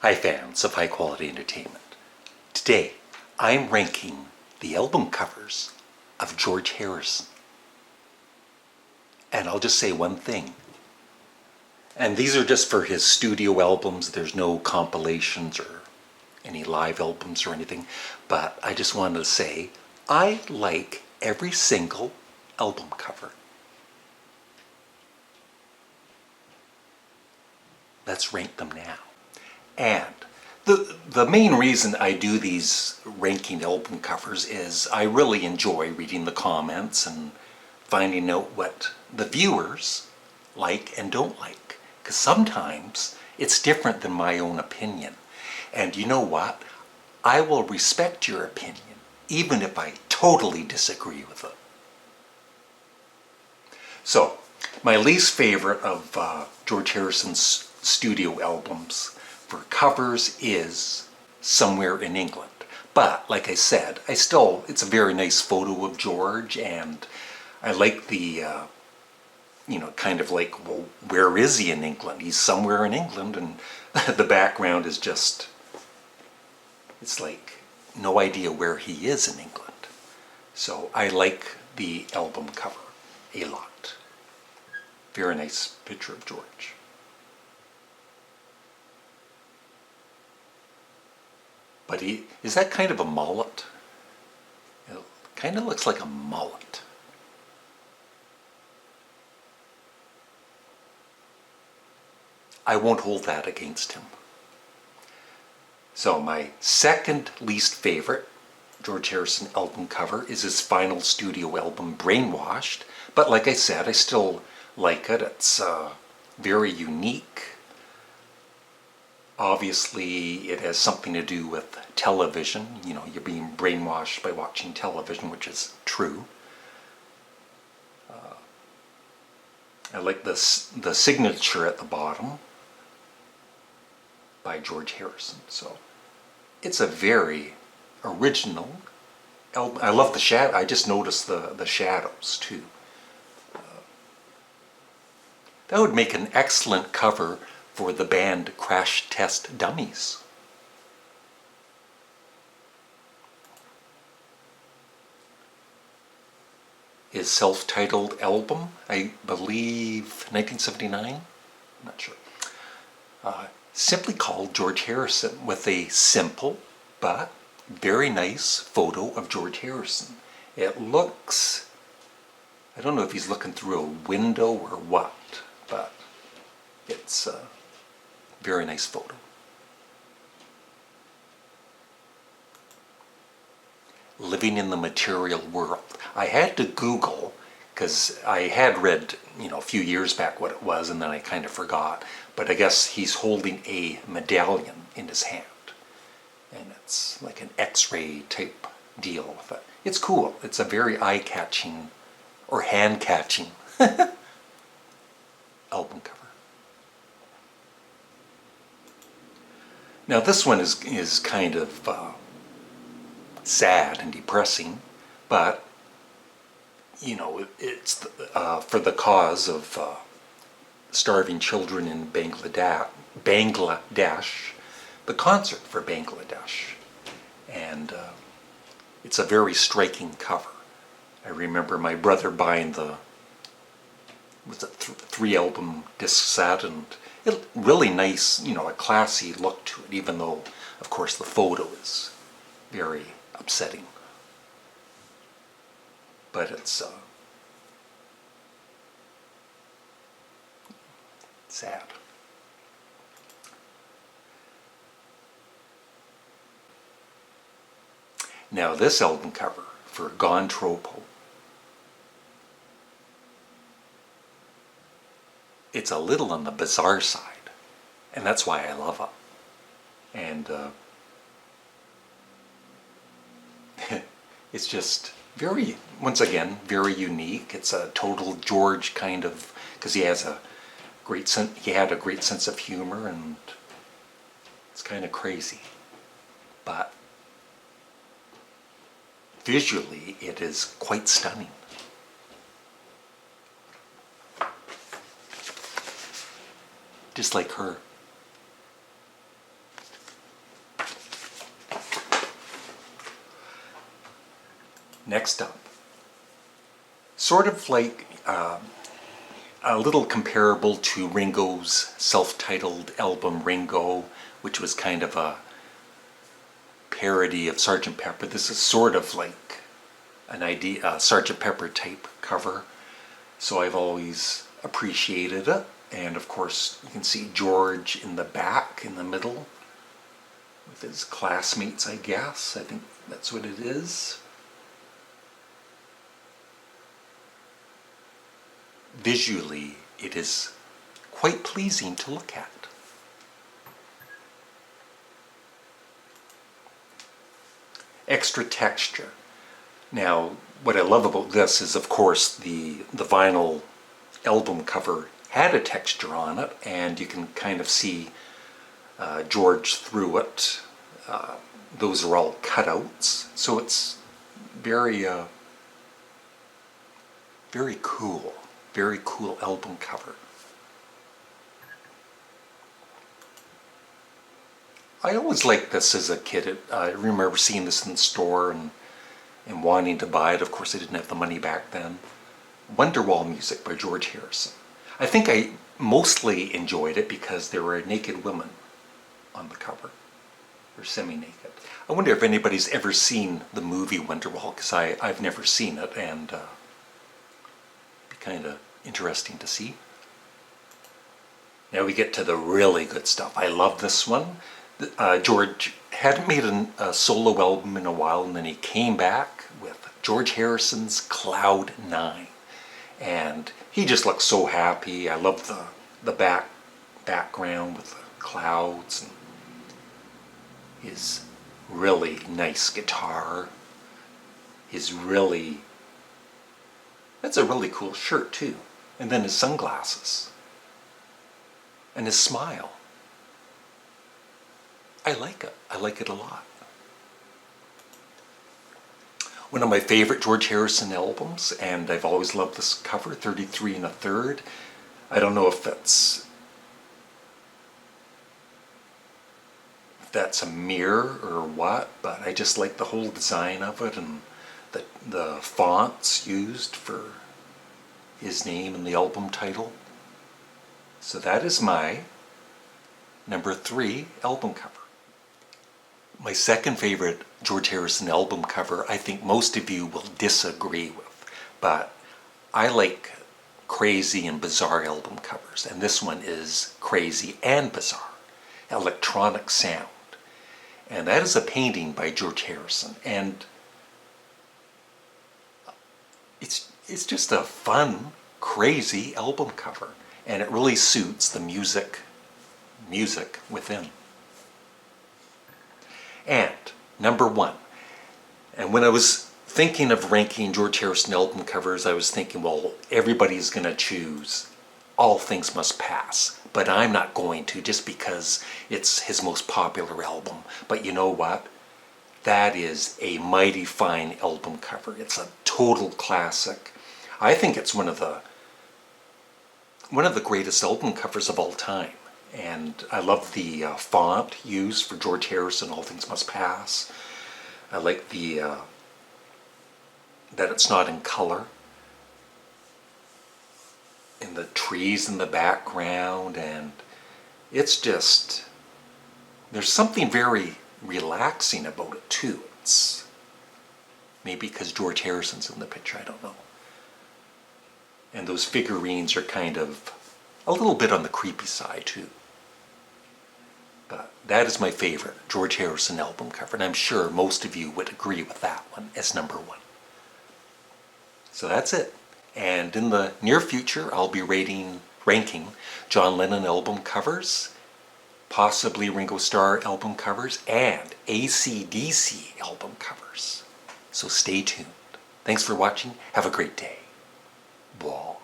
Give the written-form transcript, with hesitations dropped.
Hi fans of high quality entertainment. Today I'm ranking the album covers of George Harrison. And I'll just say one thing. And these are just for his studio albums. There's no compilations or any live albums or anything. But I just wanted to say I like every single album cover. Let's rank them now. And the main reason I do these ranking album covers is I really enjoy reading the comments and finding out what the viewers like and don't like. Because sometimes it's different than my own opinion. And you know what? I will respect your opinion, even if I totally disagree with it. So, my least favorite of George Harrison's studio albums for covers is Somewhere in England. But like I said, it's a very nice photo of George, and I like the kind of like, well, where is he in England? He's somewhere in England, and the background is just, it's like no idea where he is in England. So I like the album cover a lot. Very nice picture of George. But is that kind of a mullet? It kind of looks like a mullet. I won't hold that against him. So my second least favorite George Harrison album cover is his final studio album, Brainwashed. But like I said, I still like it. It's very unique. Obviously, it has something to do with television. You know, you're being brainwashed by watching television, which is true. I like the signature at the bottom by George Harrison. So it's a very original album. I love the shadow. I just noticed the shadows too. That would make an excellent cover for the band Crash Test Dummies. His self-titled album, I believe 1979, I'm not sure, simply called George Harrison, with a simple but very nice photo of George Harrison. It looks, I don't know if he's looking through a window or what, but it's a very nice photo. Living in the material world. I had to Google, because I had read, a few years back what it was, and then I kind of forgot. But I guess he's holding a medallion in his hand. And it's like an X-ray type deal with it. It's cool. It's a very eye-catching, or hand-catching album cover. Now this one is kind of sad and depressing, but it's for the cause of starving children in Bangladesh, the concert for Bangladesh, and it's a very striking cover. I remember my brother buying the 3-album disc set, and it really nice, a classy look to it, even though, of course, the photo is very upsetting. But it's sad. Now this album cover for Gone Tropo, it's a little on the bizarre side, and that's why I love it. And it's just very, once again, very unique. It's a total George kind of, because he had a great sense of humor, and it's kind of crazy. But visually, it is quite stunning. Just like her. Next up, sort of like a little comparable to Ringo's self-titled album Ringo, which was kind of a parody of Sgt. Pepper. This is sort of like an idea, a Sgt. Pepper type cover, so I've always appreciated it. And of course you can see George in the back, in the middle, with his classmates, I guess. I think that's what it is. Visually, it is quite pleasing to look at. Extra texture. Now, what I love about this is, of course, the vinyl album cover had a texture on it, and you can kind of see George through it. Those are all cutouts, so it's very, very cool. Very cool album cover. I always liked this as a kid. I remember seeing this in the store and wanting to buy it. Of course, I didn't have the money back then. Wonderwall music by George Harrison. I think I mostly enjoyed it because there were naked women on the cover. They're semi-naked. I wonder if anybody's ever seen the movie Wonderwall, because I've never seen it, and be kind of interesting to see. Now we get to the really good stuff. I love this one. George hadn't made a solo album in a while, and then he came back with George Harrison's Cloud 9. And he just looks so happy. I love the background with the clouds and his really nice guitar. That's a really cool shirt too. And then his sunglasses. And his smile. I like it. I like it a lot. One of my favorite George Harrison albums, and I've always loved this cover, 33 1/3. I don't know if that's a mirror or what, but I just like the whole design of it and the fonts used for his name and the album title. So that is my number 3 album cover. My second favorite George Harrison album cover, I think most of you will disagree with, but I like crazy and bizarre album covers, and this one is crazy and bizarre. Electronic sound. And that is a painting by George Harrison, and it's just a fun, crazy album cover, and it really suits the music within. And number 1, and when I was thinking of ranking George Harrison album covers, I was thinking, well, everybody's going to choose All Things Must Pass, but I'm not going to, just because it's his most popular album. But you know what? That is a mighty fine album cover. It's a total classic. I think it's one of the greatest album covers of all time. And I love the font used for George Harrison, All Things Must Pass. I like that it's not in color. And the trees in the background, and it's just, there's something very relaxing about it too. It's maybe because George Harrison's in the picture, I don't know. And those figurines are kind of a little bit on the creepy side too. But that is my favorite George Harrison album cover, and I'm sure most of you would agree with that one as number 1. So that's it. And in the near future, I'll be ranking John Lennon album covers, possibly Ringo Starr album covers, and AC/DC album covers. So stay tuned. Thanks for watching. Have a great day. Ball.